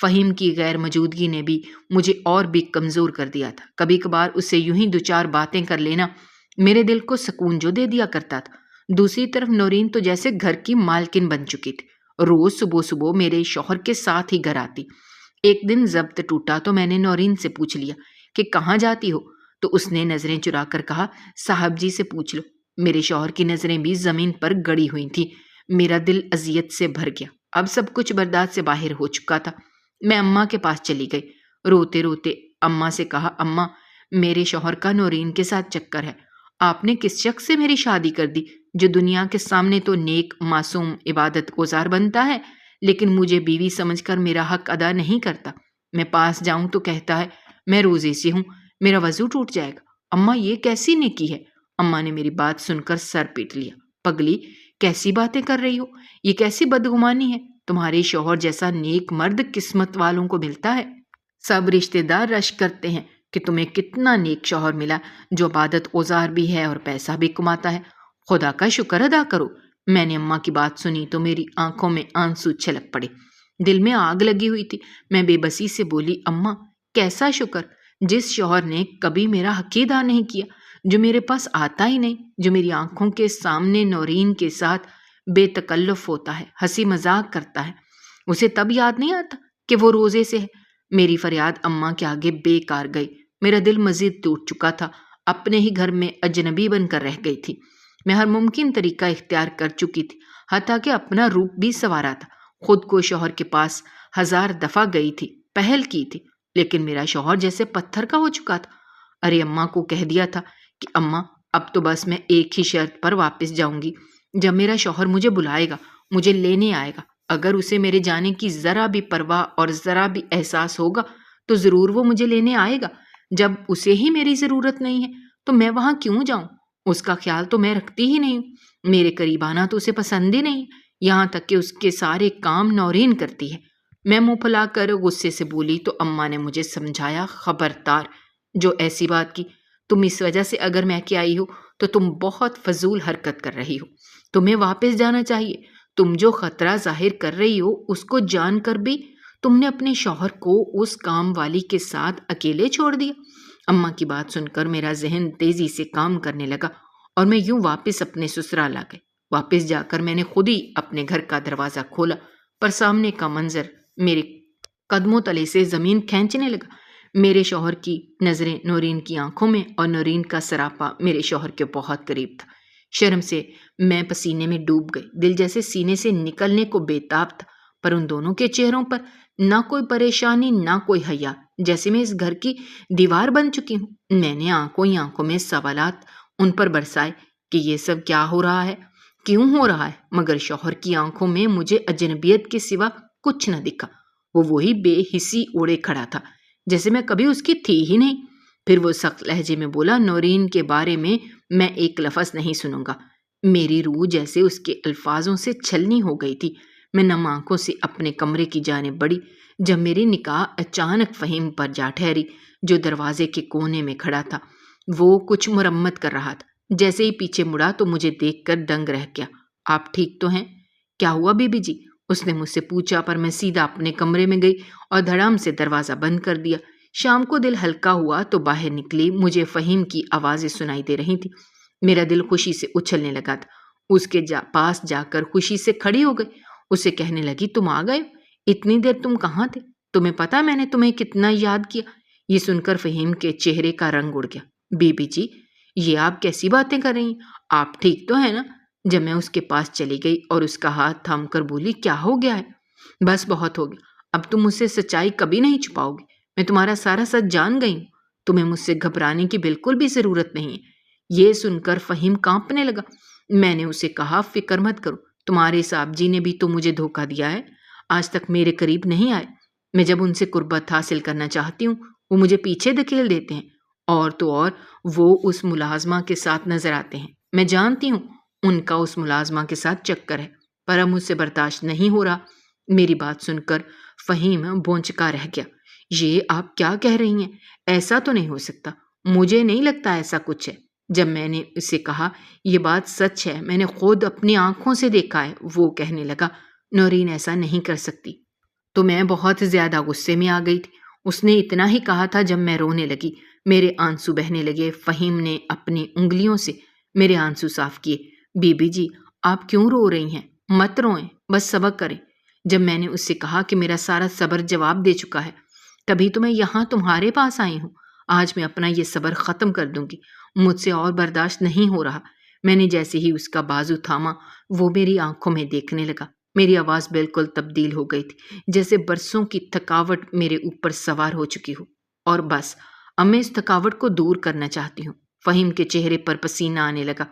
فہیم کی غیر موجودگی نے بھی مجھے اور بھی کمزور کر دیا تھا۔ کبھی کبھار اس سے یوں ہی 2 4 باتیں کر لینا میرے دل کو سکون جو دے دیا کرتا تھا۔ دوسری طرف نورین تو جیسے گھر کی مالکن بن چکی تھی، روز صبح صبح میرے شوہر کے ساتھ ہی گھر آتی۔ ایک دن ضبط ٹوٹا تو میں نے نورین سے پوچھ لیا کہ کہاں جاتی ہو، تو اس نے نظریں چرا کر کہا صاحب جی سے پوچھ لو۔ میرے شوہر کی نظریں بھی زمین پر گڑی ہوئی تھیں۔ میرا دل اذیت سے بھر گیا، اب سب کچھ برداشت سے باہر ہو چکا تھا۔ میں اماں کے پاس چلی گئی، روتے روتے اماں سے کہا اماں میرے شوہر کا نورین کے ساتھ چکر ہے، آپ نے کس شخص سے میری شادی کر دی جو دنیا کے سامنے تو نیک معصوم عبادت گزار بنتا ہے، لیکن مجھے بیوی سمجھ کر میرا حق ادا نہیں کرتا۔ میں پاس جاؤں تو کہتا ہے میں روزے سے ہوں، میرا وضو ٹوٹ جائے گا۔ اماں یہ کیسی نیکی ہے؟ اماں نے میری بات سن کر سر پیٹ لیا۔ پگلی کیسی باتیں کر رہی ہو، یہ کیسی بدگمانی ہے؟ تمہارے شوہر جیسا نیک مرد قسمت والوں کو ملتا ہے۔ سب رشتے دار رشک کرتے ہیں کہ تمہیں کتنا نیک شوہر ملا جو عبادت گزار بھی ہے اور پیسہ بھی کماتا ہے، خدا کا شکر ادا کرو۔ میں نے اماں کی بات سنی تو میری آنکھوں میں آنسو چھلک پڑے، دل میں آگ لگی ہوئی تھی۔ میں بے بسی سے بولی اماں کیسا شکر، جس شوہر نے کبھی میرا حق ادا نہیں کیا، جو میرے پاس آتا ہی نہیں، جو میری آنکھوں کے سامنے نورین کے ساتھ بے تکلف ہوتا ہے، ہنسی مذاق کرتا ہے، اسے تب یاد نہیں آتا کہ وہ روزے سے ہے۔ میری فریاد اماں کے آگے بے کار گئی۔ میرا دل مزید ٹوٹ چکا تھا، اپنے ہی گھر میں اجنبی بن کر رہ گئی تھی۔ میں ہر ممکن طریقہ اختیار کر چکی تھی، حتیٰ کہ اپنا روپ بھی سنوارا تھا۔ خود کو شوہر کے پاس 1000 دفعہ گئی تھی، پہل کی تھی، لیکن میرا شوہر جیسے پتھر کا ہو چکا تھا۔ ارے اماں کو کہہ دیا تھا کہ اماں اب تو بس میں ایک ہی شرط پر واپس جاؤں گی، جب میرا شوہر مجھے بلائے گا، مجھے لینے آئے گا، اگر اسے میرے جانے کی ذرا بھی پرواہ اور ذرا بھی احساس ہوگا تو ضرور وہ مجھے لینے آئے گا۔ جب اسے ہی میری ضرورت نہیں ہے تو میں وہاں کیوں جاؤں؟ اس کا خیال تو میں رکھتی ہی نہیں ہوں، میرے قریب آنا تو اسے پسند ہی نہیں، یہاں تک کہ اس کے سارے کام نورین کرتی ہے۔ میں منہ پھلا کر غصے سے بولی تو اماں نے مجھے سمجھایا خبردار، جو ایسی بات کی، تم اس وجہ سے اگر میں کے آئی ہو تو تم بہت فضول حرکت کر رہی ہو، تمہیں واپس جانا چاہیے۔ تم جو خطرہ ظاہر کر رہی ہو اس کو جان کر بھی تم نے اپنے شوہر کو اس کام والی کے ساتھ اکیلے چھوڑ دیا۔ اماں کی بات سن کر میرا ذہن تیزی سے کام کرنے لگا اور میں یوں واپس اپنے سسرال آ گئی۔ واپس جا کر میں نے خود ہی اپنے گھر کا دروازہ کھولا، پر سامنے کا منظر میرے قدموں تلے سے زمین کھینچنے لگا۔ میرے شوہر کی نظریں نورین کی آنکھوں میں اور نورین کا سراپا میرے شوہر کے بہت قریب تھا۔ شرم سے میں پسینے میں ڈوب گئی، دل جیسے سینے سے نکلنے کو بے تاب تھا، پر ان دونوں کے چہروں پر نہ کوئی پریشانی نہ کوئی حیا، جیسے میں اس گھر کی دیوار بن چکی ہوں۔ میں نے آنکھوں میں سوالات ان پر برسائے کہ یہ سب کیا ہو رہا ہے، کیوں ہو رہا ہے، مگر شوہر کی آنکھوں میں مجھے اجنبیت کے سوا کچھ نہ دکھا۔ وہ وہی بے حسی اوڑے کھڑا تھا جیسے میں کبھی اس کی تھی ہی نہیں۔ پھر وہ سخت لہجے میں بولا نورین کے بارے میں ایک لفظ نہیں سنوں گا۔ میری روح جیسے اس کے الفاظوں سے چھلنی ہو گئی تھی۔ میں نم آنکھوں سے اپنے کمرے کی جانب بڑھی جب میری نگاہ اچانک فہیم پر جا ٹھہری، جو دروازے کے کونے میں کھڑا تھا۔ وہ کچھ مرمت کر رہا تھا۔ جیسے ہی پیچھے مڑا تو مجھے دیکھ کر دنگ رہ گیا۔ آپ ٹھیک تو ہیں؟ کیا ہوا بی بی جی؟ اس نے مجھ سے پوچھا، پر میں سیدھا اپنے کمرے میں گئی اور دھڑام سے دروازہ بند کر دیا۔ شام کو دل ہلکا ہوا تو باہر نکلی، مجھے فہیم کی آوازیں سنائی دے رہی تھی۔ میرا دل خوشی سے اچھلنے لگا تھا۔ اس کے پاس جا کر خوشی سے کھڑی ہو گئی، اسے کہنے لگی تم آ گئے؟ اتنی دیر تم کہاں تھے؟ تمہیں پتا میں نے تمہیں کتنا یاد کیا؟ یہ سن کر فہیم کے چہرے کا رنگ اڑ گیا۔ بی بی جی یہ آپ کیسی باتیں کر رہی ہیں؟ آپ ٹھیک تو ہیں نا؟ جب میں اس کے پاس چلی گئی اور اس کا ہاتھ تھام کر بولی کیا ہو گیا ہے؟ بس بہت ہو گیا، اب تم مجھ سے سچائی کبھی نہیں چھپاؤ گی، میں تمہارا سارا سچ جان گئی ہوں، تمہیں مجھ سے گھبرانے کی بالکل بھی ضرورت نہیں ہے۔ یہ سن کر فہیم کانپنے لگا۔ میں نے اسے کہا فکر مت کرو، تمہارے صاحب جی نے بھی تو مجھے دھوکہ دیا ہے، آج تک میرے قریب نہیں آئے، میں جب ان سے قربت حاصل کرنا چاہتی ہوں وہ مجھے پیچھے دھکیل دیتے ہیں، اور تو اور وہ اس ملازمہ کے ساتھ نظر آتے ہیں۔ میں جانتی ہوں ان کا اس ملازمہ کے ساتھ چکر ہے، پر اب مجھ سے برداشت نہیں ہو رہا۔ میری بات سن کر فہیم بونچکا رہ گیا۔ یہ آپ کیا کہہ رہی ہیں؟ ایسا تو نہیں ہو سکتا، مجھے نہیں لگتا ایسا کچھ ہے۔ جب میں نے اسے کہا یہ بات سچ ہے، میں نے خود اپنی آنکھوں سے دیکھا ہے، وہ کہنے لگا نورین ایسا نہیں کر سکتی، تو میں بہت زیادہ غصے میں آ گئی تھی۔ اس نے اتنا ہی کہا تھا جب میں رونے لگی، میرے آنسو بہنے لگے۔ فہیم نے اپنی انگلیوں سے میرے آنسو صاف کیے۔ بی بی جی، آپ کیوں رو رہی ہیں؟ مت روئیں، بس صبر کریں۔ جب میں نے اس سے کہا کہ میرا سارا صبر جواب دے چکا ہے، تبھی تو میں یہاں تمہارے پاس آئی ہوں۔ آج میں اپنا یہ صبر ختم کر دوں گی، مجھ سے اور برداشت نہیں ہو رہا۔ میں نے جیسے ہی اس کا بازو تھاما، وہ میری آنکھوں میں دیکھنے لگا۔ میری آواز بالکل تبدیل ہو گئی تھی، جیسے برسوں کی تھکاوٹ میرے اوپر سوار ہو چکی ہو، اور بس اب میں اس تھکاوٹ کو دور کرنا چاہتی ہوں۔ فہیم کے چہرے پر پسینہ آنے لگا۔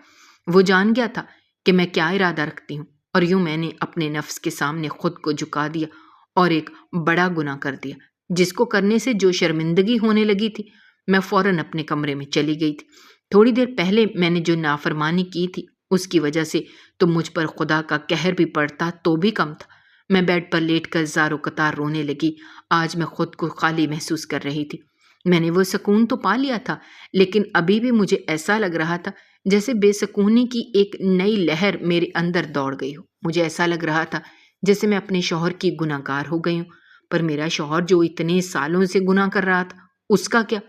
وہ جان گیا تھا کہ میں کیا ارادہ رکھتی ہوں، اور یوں میں نے اپنے نفس کے سامنے خود کو جھکا دیا اور ایک بڑا گناہ کر دیا، جس کو کرنے سے جو شرمندگی ہونے لگی تھی۔ میں فوراً اپنے کمرے میں چلی گئی تھی۔ تھوڑی دیر پہلے میں نے جو نافرمانی کی تھی، اس کی وجہ سے تو مجھ پر خدا کا قہر بھی پڑتا تو بھی کم تھا۔ میں بیڈ پر لیٹ کر زار و قطار رونے لگی۔ آج میں خود کو خالی محسوس کر رہی تھی۔ میں نے وہ سکون تو پا لیا تھا، لیکن ابھی بھی مجھے ایسا لگ رہا تھا جیسے بے سکونی کی ایک نئی لہر میرے اندر دوڑ گئی ہو۔ مجھے ایسا لگ رہا تھا جیسے میں اپنے شوہر کی گناہ گار ہو گئی ہوں۔ پر میرا شوہر جو اتنے سالوں سے گناہ کر رہا تھا، اس کا کیا؟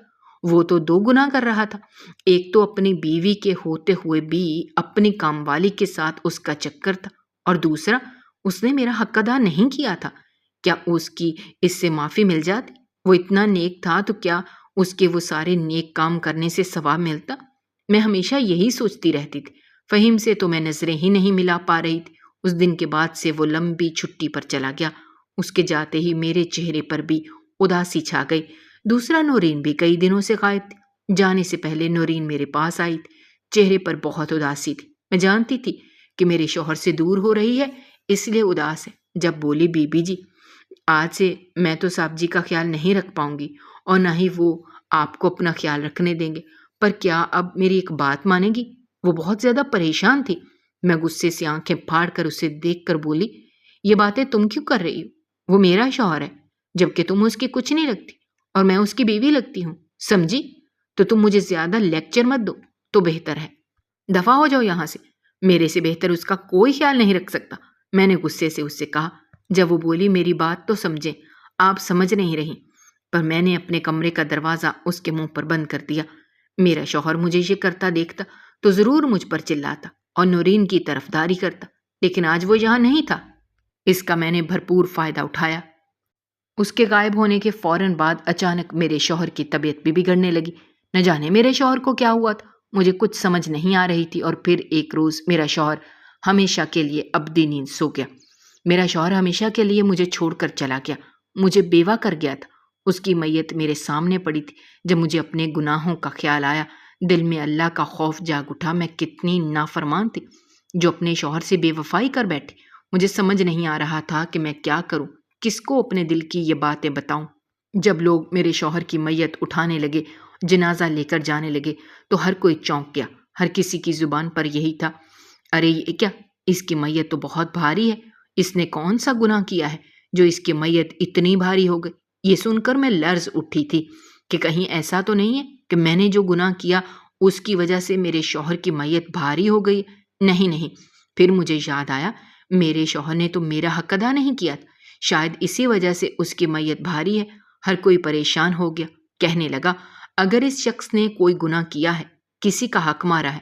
وہ تو دو گناہ کر رہا تھا۔ ایک تو اپنی بیوی کے ہوتے ہوئے بھی اپنی کام والی کے ساتھ اس کا چکر تھا، اور دوسرا اس نے میرا حق ادا نہیں کیا تھا۔ کیا اس کی اس سے معافی مل جاتی؟ وہ اتنا نیک تھا تو کیا اس کے وہ سارے نیک کام کرنے سے ثواب ملتا؟ میں ہمیشہ یہی سوچتی رہتی تھی۔ فہیم سے تو میں نظریں ہی نہیں ملا پا رہی تھی۔ اس دن کے بعد سے وہ لمبی چھٹی پر چلا گیا۔ اس کے جاتے ہی میرے چہرے پر بھی اداسی چھا گئی۔ دوسرا نورین بھی کئی دنوں سے غائب تھی۔ جانے سے پہلے نورین میرے پاس آئی تھی، چہرے پر بہت اداسی تھی۔ میں جانتی تھی کہ میرے شوہر سے دور ہو رہی ہے، اس لیے اداس ہے۔ جب بولی، بی بی جی، آج سے میں تو صاحب جی کا خیال نہیں رکھ پاؤں گی، اور نہ ہی وہ آپ کو اپنا خیال رکھنے دیں گے، پر کیا اب میری ایک بات مانے گی؟ وہ بہت زیادہ پریشان تھی۔ میں غصے سے آنکھیں پھاڑ کر اسے دیکھ کر بولی، یہ باتیں تم کیوں کر رہی ہو؟ وہ میرا شوہر ہے، جبکہ تم اس کی کچھ نہیں لگتی، اور میں اس کی بیوی لگتی ہوں، سمجھی؟ تو تم مجھے زیادہ لیکچر مت دو تو بہتر ہے۔ دفع ہو جاؤ یہاں سے، میرے سے بہتر اس کا کوئی خیال نہیں رکھ سکتا، میں نے غصے سے اس سے کہا۔ جب وہ بولی، میری بات تو سمجھیں، آپ سمجھ نہیں رہی۔ پر میں نے اپنے کمرے کا دروازہ اس کے منہ پر بند کر دیا۔ میرا شوہر مجھے یہ کرتا دیکھتا تو ضرور مجھ پر چلاتا اور نورین کی طرفداری کرتا، لیکن آج وہ یہاں نہیں تھا۔ اس کا میں نے بھرپور فائدہ اٹھایا۔ اس کے غائب ہونے کے فوراً بعد اچانک میرے شوہر کی طبیعت بھی بگڑنے لگی۔ نہ جانے میرے شوہر کو کیا ہوا تھا، مجھے کچھ سمجھ نہیں آ رہی تھی۔ اور پھر ایک روز میرا شوہر ہمیشہ کے لیے ابدی نیند سو گیا۔ میرا شوہر ہمیشہ کے لیے مجھے چھوڑ کر چلا گیا، مجھے بیوہ کر گیا تھا۔ اس کی میت میرے سامنے پڑی تھی۔ جب مجھے اپنے گناہوں کا خیال آیا، دل میں اللہ کا خوف جاگ اٹھا۔ میں کتنی نافرمان تھی جو اپنے شوہر سے بے وفائی کر بیٹھی۔ مجھے سمجھ نہیں آ رہا تھا کہ میں کیا کروں، کس کو اپنے دل کی یہ باتیں بتاؤں۔ جب لوگ میرے شوہر کی میت اٹھانے لگے، جنازہ لے کر جانے لگے، تو ہر کوئی چونک گیا۔ ہر کسی کی زبان پر یہی تھا، ارے یہ کیا، اس کی میت تو بہت بھاری ہے، اس نے کون سا گناہ کیا ہے جو اس کی میت اتنی بھاری ہو گئی؟ یہ سن کر میں لرز اٹھی تھی کہ کہیں ایسا تو نہیں ہے کہ میں نے جو گناہ کیا اس کی وجہ سے میرے شوہر کی میت بھاری ہو گئی۔ نہیں نہیں، پھر مجھے یاد آیا، میرے شوہر نے تو میرا حق ادا نہیں کیا تھا، شاید اسی وجہ سے اس کی میت بھاری ہے۔ ہر کوئی پریشان ہو گیا، کہنے لگا، اگر اس شخص نے کوئی گناہ کیا ہے، کسی کا حق مارا ہے،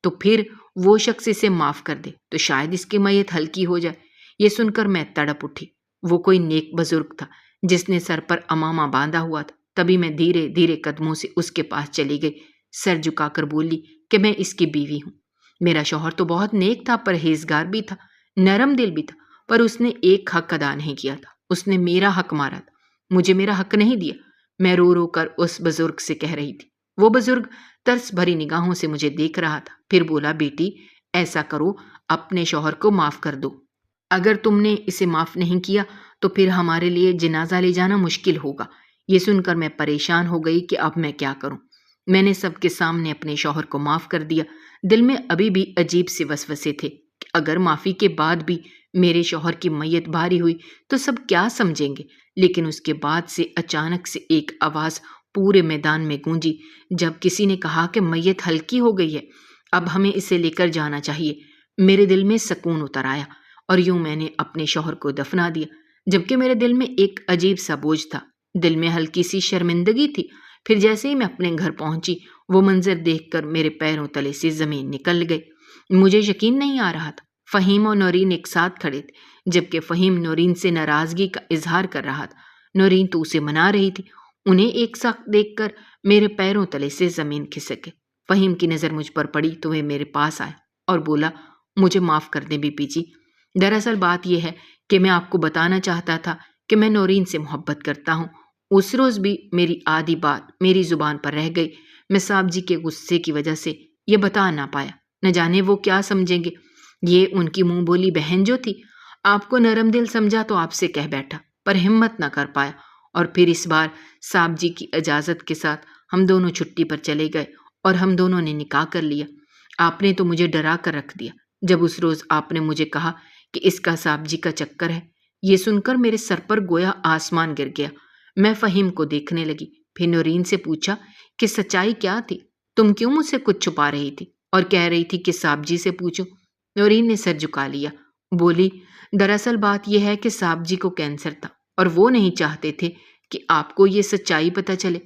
تو پھر وہ شخص اسے معاف کر دے تو شاید اس کی میت ہلکی ہو جائے۔ یہ سن کر میں تڑپ اٹھی۔ وہ کوئی نیک بزرگ تھا جس نے سر پر عمامہ باندھا ہوا تھا۔ تبھی میں دھیرے دھیرے قدموں سے اس کے پاس چلی گئی، سر جھکا کر بولی کہ میں اس کی بیوی ہوں۔ میرا شوہر تو بہت نیک تھا، پرہیزگار بھی تھا، نرم دل بھی تھا، پر اس نے ایک حق ادا نہیں کیا تھا، اس نے میرا حق مارا تھا، مجھے میرا حق نہیں دیا۔ میں رو رو کر اس بزرگ سے کہہ رہی تھی۔ وہ بزرگ ترس بھری نگاہوں سے مجھے دیکھ رہا تھا، پھر بولا، بیٹی ایسا کرو، اپنے شوہر کو معاف کر دو۔ اگر تم نے اسے معاف نہیں کیا تو پھر ہمارے لیے جنازہ لے جانا مشکل ہوگا۔ یہ سن کر میں پریشان ہو گئی کہ اب میں کیا کروں۔ میں نے سب کے سامنے اپنے شوہر کو معاف کر دیا۔ دل میں ابھی بھی عجیب سے وسوسے تھے کہ اگر معافی کے بعد بھی میرے شوہر کی میت بھاری ہوئی تو سب کیا سمجھیں گے۔ لیکن اس کے بعد سے اچانک سے ایک آواز پورے میدان میں گونجی، جب کسی نے کہا کہ میت ہلکی ہو گئی ہے، اب ہمیں اسے لے کر جانا چاہیے۔ میرے دل میں سکون اتر آیا، اور یوں میں نے اپنے شوہر کو دفنا دیا۔ جبکہ میرے دل میں ایک عجیب سا بوجھ تھا، دل میں ہلکی سی شرمندگی تھی۔ پھر جیسے ہی میں اپنے گھر پہنچی، وہ منظر دیکھ کر میرے پیروں تلے سے زمین نکل گئی۔ مجھے یقین نہیں آ رہا تھا۔ فہیم اور نورین ایک ساتھ کھڑے تھے، جبکہ فہیم نورین سے ناراضگی کا اظہار کر رہا تھا، نورین تو اسے منا رہی تھی۔ انہیں ایک ساتھ دیکھ کر میرے پیروں تلے سے زمین کھسک گئی۔ فہیم کی نظر مجھ پر پڑی تو وہ میرے پاس آیا اور بولا، مجھے معاف کر دیں بی پی جی، دراصل بات یہ ہے کہ میں آپ کو بتانا چاہتا تھا کہ میں نورین سے محبت کرتا ہوں۔ اس روز بھی میری آدھی بات میری زبان پر رہ گئی، میں صاحب جی کے غصے کی وجہ سے یہ بتا نہ پایا، نہ جانے وہ کیا سمجھیں گے۔ یہ ان کی منہ بولی بہن جو تھی، آپ کو نرم دل سمجھا تو آپ سے کہہ بیٹھا، پر ہمت نہ کر پایا، اور پھر اس بار صاحب جی کی اجازت کے ساتھ ہم دونوں چھٹی پر چلے گئے اور ہم دونوں نے نکاح کر لیا۔ آپ نے تو مجھے ڈرا کر رکھ دیا جب اس روز آپ نے مجھے کہا کہ اس کا صاحب جی کا چکر ہے۔ یہ سن کر میرے سر پر گویا آسمان گر گیا۔ میں فہیم کو دیکھنے لگی، پھر نورین سے پوچھا کہ سچائی کیا تھی؟ تم کیوں مجھ سے کچھ چھپا رہی تھی اور کہہ رہی تھی کہ صاحب جی سے پوچھو؟ نورین نے سر جھکا لیا، بولی، دراصل بات یہ ہے کہ صاحب جی کو کینسر تھا اور وہ نہیں چاہتے تھے کہ آپ کو یہ سچائی پتہ چلے۔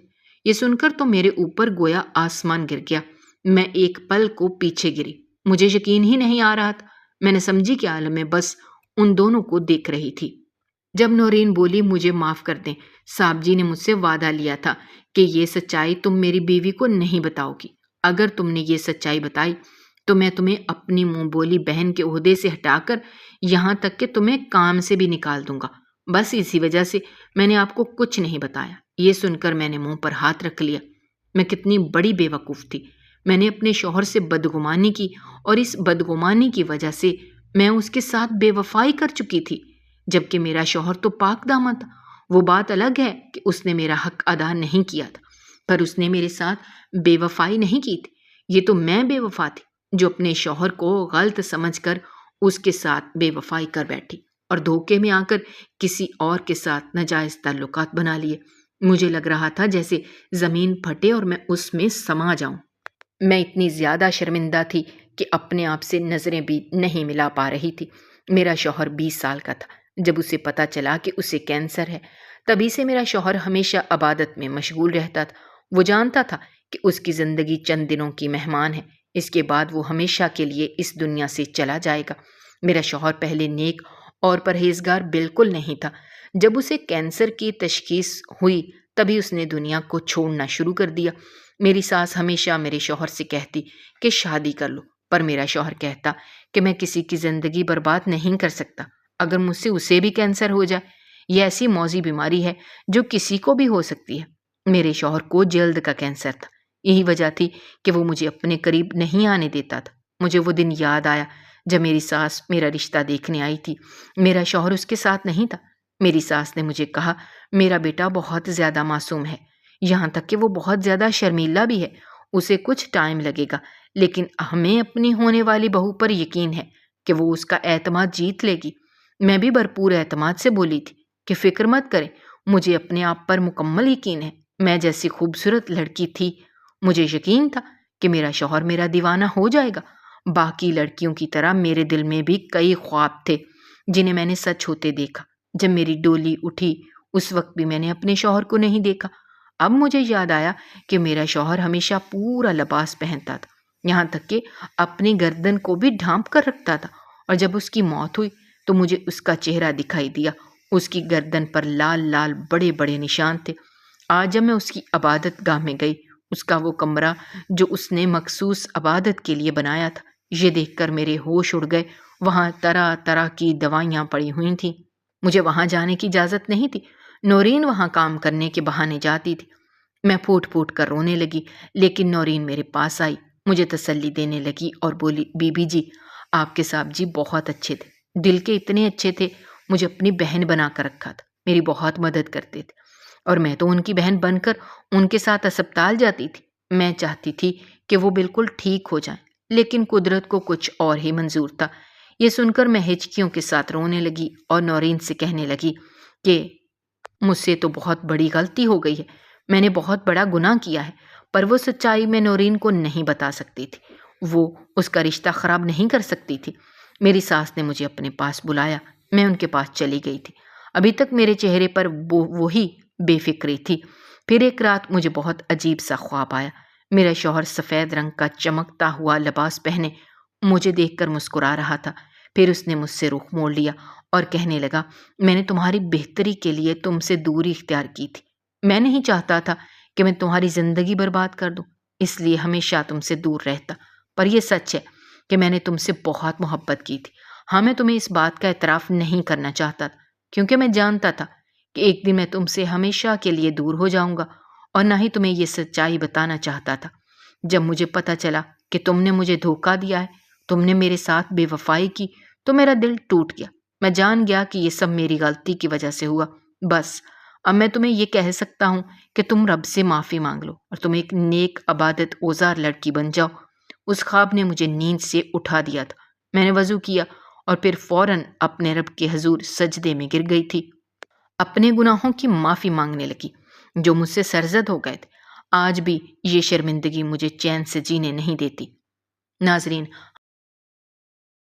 یہ سن کر تو میرے اوپر گویا آسمان گر گیا۔ میں ایک پل کو پیچھے گری، مجھے یقین ہی نہیں آ رہا تھا۔ میں نے سمجھی کہ عالم میں بس ان دونوں کو دیکھ رہی تھی۔ جب نورین بولی، مجھے معاف کر دیں، صاحب جی نے مجھ سے وعدہ لیا تھا کہ یہ سچائی تم میری بیوی کو نہیں بتاؤ گی۔ اگر تم نے یہ سچائی بتائی تو میں تمہیں اپنی منہ بولی بہن کے عہدے سے ہٹا کر یہاں تک کہ تمہیں کام سے بھی نکال دوں گا۔ بس اسی وجہ سے میں نے آپ کو کچھ نہیں بتایا۔ یہ سن کر میں نے منہ پر ہاتھ رکھ لیا۔ میں کتنی بڑی بے وقوف تھی۔ میں نے اپنے شوہر سے بدگمانی کی اور اس بدگمانی کی وجہ سے میں اس کے ساتھ بے وفائی کر چکی تھی، جبکہ میرا شوہر تو پاک دامن تھا۔ وہ بات الگ ہے کہ اس نے میرا حق ادا نہیں کیا تھا، پر اس نے میرے ساتھ بے وفائی نہیں کی تھی۔ یہ تو میں بے وفا تھی جو اپنے شوہر کو غلط سمجھ کر اس کے ساتھ بے وفائی کر بیٹھی اور دھوکے میں آ کر کسی اور کے ساتھ ناجائز تعلقات بنا لیے۔ مجھے لگ رہا تھا جیسے زمین پھٹے اور میں اس میں سما جاؤں۔ میں اتنی زیادہ شرمندہ تھی کہ اپنے آپ سے نظریں بھی نہیں ملا پا رہی تھی۔ میرا شوہر 20 سال کا تھا جب اسے پتہ چلا کہ اسے کینسر ہے۔ تبھی سے میرا شوہر ہمیشہ عبادت میں مشغول رہتا تھا۔ وہ جانتا تھا کہ اس کی زندگی چند دنوں کی مہمان ہے، اس کے بعد وہ ہمیشہ کے لیے اس دنیا سے چلا جائے گا۔ میرا شوہر پہلے نیک اور پرہیزگار بالکل نہیں تھا۔ جب اسے کینسر کی تشخیص ہوئی تبھی اس نے دنیا کو چھوڑنا شروع کر دیا۔ میری ساس ہمیشہ میرے شوہر سے کہتی کہ شادی کر لو، پر میرا شوہر کہتا کہ میں کسی کی زندگی برباد نہیں کر سکتا۔ اگر مجھ سے اسے بھی کینسر ہو جائے، یہ ایسی موذی بیماری ہے جو کسی کو بھی ہو سکتی ہے۔ میرے شوہر کو جلد کا کینسر تھا، یہی وجہ تھی کہ وہ مجھے اپنے قریب نہیں آنے دیتا تھا۔ مجھے وہ دن یاد آیا جب میری ساس میرا رشتہ دیکھنے آئی تھی۔ میرا شوہر اس کے ساتھ نہیں تھا۔ میری ساس نے مجھے کہا، میرا بیٹا بہت زیادہ معصوم ہے، یہاں تک کہ وہ بہت زیادہ شرمیلا بھی ہے، اسے کچھ ٹائم لگے گا، لیکن ہمیں اپنی ہونے والی بہو پر یقین ہے کہ وہ اس کا اعتماد جیت لے گی۔ میں بھی بھرپور اعتماد سے بولی تھی کہ فکر مت کریں، مجھے اپنے آپ پر مکمل یقین ہے۔ میں جیسی خوبصورت لڑکی تھی، مجھے یقین تھا کہ میرا شوہر میرا دیوانہ ہو جائے گا۔ باقی لڑکیوں کی طرح میرے دل میں بھی کئی خواب تھے جنہیں میں نے سچ ہوتے دیکھا۔ جب میری ڈولی اٹھی اس وقت بھی میں نے اپنے شوہر کو نہیں دیکھا۔ اب مجھے یاد آیا کہ میرا شوہر ہمیشہ پورا لباس پہنتا تھا، یہاں تک کہ اپنی گردن کو بھی ڈھانپ کر رکھتا تھا، اور جب اس کی موت ہوئی تو مجھے اس کا چہرہ دکھائی دیا۔ اس کی گردن پر لال لال بڑے بڑے نشان تھے۔ آج جب میں اس کی عبادت گاہ میں گئی، اس کا وہ کمرہ جو اس نے مخصوص عبادت کے لیے بنایا تھا، یہ دیکھ کر میرے ہوش اڑ گئے۔ وہاں طرح طرح کی دوائیاں پڑی ہوئی تھیں۔ مجھے وہاں جانے کی اجازت نہیں تھی، نورین وہاں کام کرنے کے بہانے جاتی تھی۔ میں پھوٹ پھوٹ کر رونے لگی، لیکن نورین میرے پاس آئی، مجھے تسلی دینے لگی اور بولی، بی بی جی، آپ کے صاحب جی بہت اچھے تھے، دل کے اتنے اچھے تھے، مجھے اپنی بہن بنا کر رکھا تھا، میری بہت مدد کرتے تھے، اور میں تو ان کی بہن بن کر ان کے ساتھ اسپتال جاتی تھی۔ میں چاہتی تھی کہ وہ بالکل ٹھیک ہو جائیں، لیکن قدرت کو کچھ اور ہی منظور تھا۔ یہ سن کر میں ہچکیوں کے ساتھ رونے لگی اور نورین سے کہنے لگی کہ مجھ سے تو بہت بڑی غلطی ہو گئی ہے، میں نے بہت بڑا گناہ کیا ہے، پر وہ سچائی میں نورین کو نہیں بتا سکتی تھی، وہ اس کا رشتہ خراب نہیں کر سکتی تھی۔ میری ساس نے مجھے اپنے پاس بلایا، میں ان کے پاس چلی گئی تھی۔ ابھی تک میرے چہرے پر وہی بے فکری تھی۔ پھر ایک رات مجھے بہت عجیب سا خواب آیا۔ میرا شوہر سفید رنگ کا چمکتا ہوا لباس پہنے مجھے دیکھ کر مسکرا رہا تھا۔ پھر اس نے مجھ سے رخ موڑ لیا اور کہنے لگا، میں نے تمہاری بہتری کے لیے تم سے دوری اختیار کی تھی۔ میں نہیں چاہتا تھا کہ میں تمہاری زندگی برباد کر دوں، اس لیے ہمیشہ تم سے دور رہتا۔ پر یہ سچ ہے کہ میں نے تم سے بہت محبت کی تھی۔ ہاں، میں تمہیں اس بات کا اعتراف نہیں کرنا چاہتا تھا، کیونکہ میں جانتا تھا کہ ایک دن میں تم سے ہمیشہ کے لیے دور ہو جاؤں گا، اور نہ ہی تمہیں یہ سچائی بتانا چاہتا تھا۔ جب مجھے پتا چلا کہ تم نے مجھے دھوکہ دیا ہے، تم نے میرے ساتھ بے وفائی کی، تو میرا دل ٹوٹ گیا۔ میں جان گیا کہ یہ سب میری غلطی کی وجہ سے ہوا۔ بس اب میں تمہیں یہ کہہ سکتا ہوں کہ تم رب سے معافی مانگ لو اور تم ایک نیک عبادت اوزار لڑکی بن جاؤ۔ اس خواب نے مجھے نیند سے اٹھا دیا تھا۔ میں نے وضو کیا اور پھر فوراً اپنے رب کے حضور سجدے میں گر گئی تھی۔ اپنے گناہوں کی معافی مانگنے لگی جو مجھ سے سرزد ہو گئے تھے۔ آج بھی یہ شرمندگی مجھے چین سے جینے نہیں دیتی۔ ناظرین،